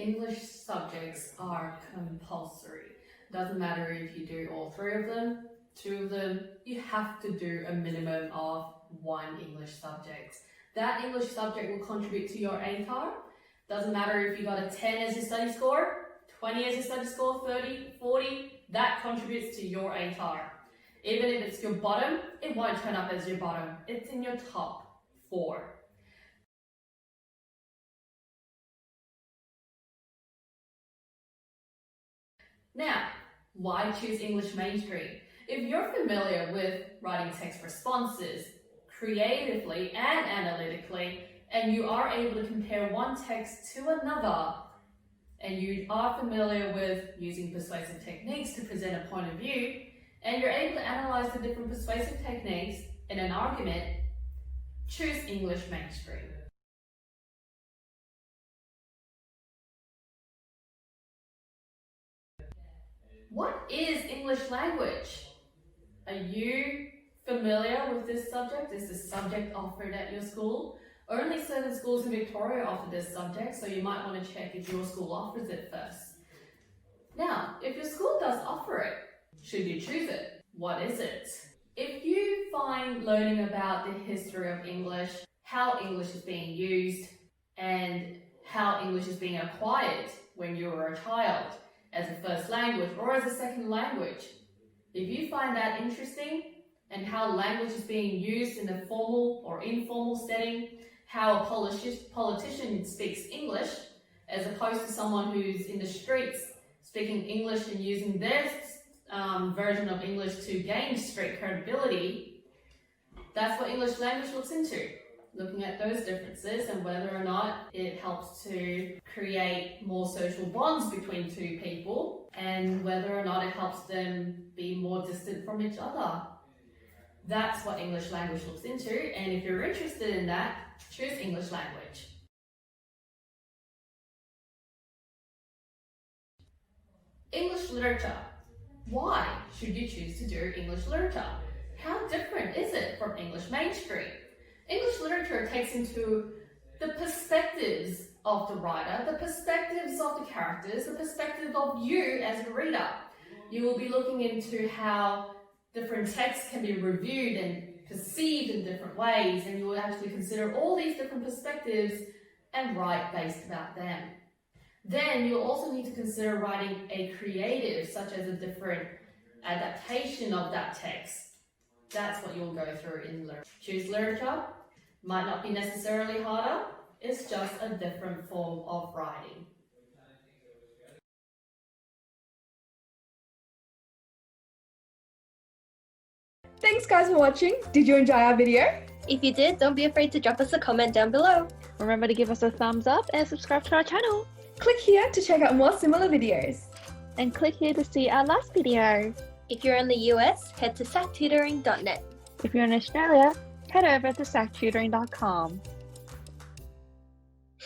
English subjects are compulsory. Doesn't matter if you do all 3 of them, 2 of them, you have to do a minimum of 1 English subject. That English subject will contribute to your ATAR. Doesn't matter if you got a 10 as your study score, 20 as your study score, 30, 40, that contributes to your ATAR. Even if it's your bottom, it won't turn up as your bottom. It's in your top 4. Now, why choose English mainstream? If you're familiar with writing text responses creatively and analytically, and you are able to compare one text to another, and you are familiar with using persuasive techniques to present a point of view, and you're able to analyze the different persuasive techniques in an argument, choose English mainstream. What is English language? Are you familiar with this subject? Is this subject offered at your school? Only certain schools in Victoria offer this subject, so you might want to check if your school offers it first. Now, if your school does offer it, should you choose it? What is it? If you find learning about the history of English, how English is being used, and how English is being acquired when you were a child, as a first language or as a second language. If you find that interesting, and how language is being used in a formal or informal setting, how a politician speaks English as opposed to someone who's in the streets speaking English and using their version of English to gain street credibility, that's what English language looks into. Looking at those differences and whether or not it helps to create more social bonds between 2 people, and whether or not it helps them be more distant from each other. That's what English language looks into, and if you're interested in that, choose English language. English literature. Why should you choose to do English literature? How different is it from English mainstream? English literature takes into the perspectives of the writer, the perspectives of the characters, the perspective of you as a reader. You will be looking into how different texts can be reviewed and perceived in different ways, and you will actually consider all these different perspectives and write based about them. Then you'll also need to consider writing a creative, such as a different adaptation of that text. That's what you'll go through in literature. Choose literature. Might not be necessarily harder. It's just a different form of writing. Thanks guys for watching. Did you enjoy our video? If you did, don't be afraid to drop us a comment down below. Remember to give us a thumbs up and subscribe to our channel. Click here to check out more similar videos. And click here to see our last video. If you're in the US, head to sactutoring.net. If you're in Australia, head over to sactutoring.com.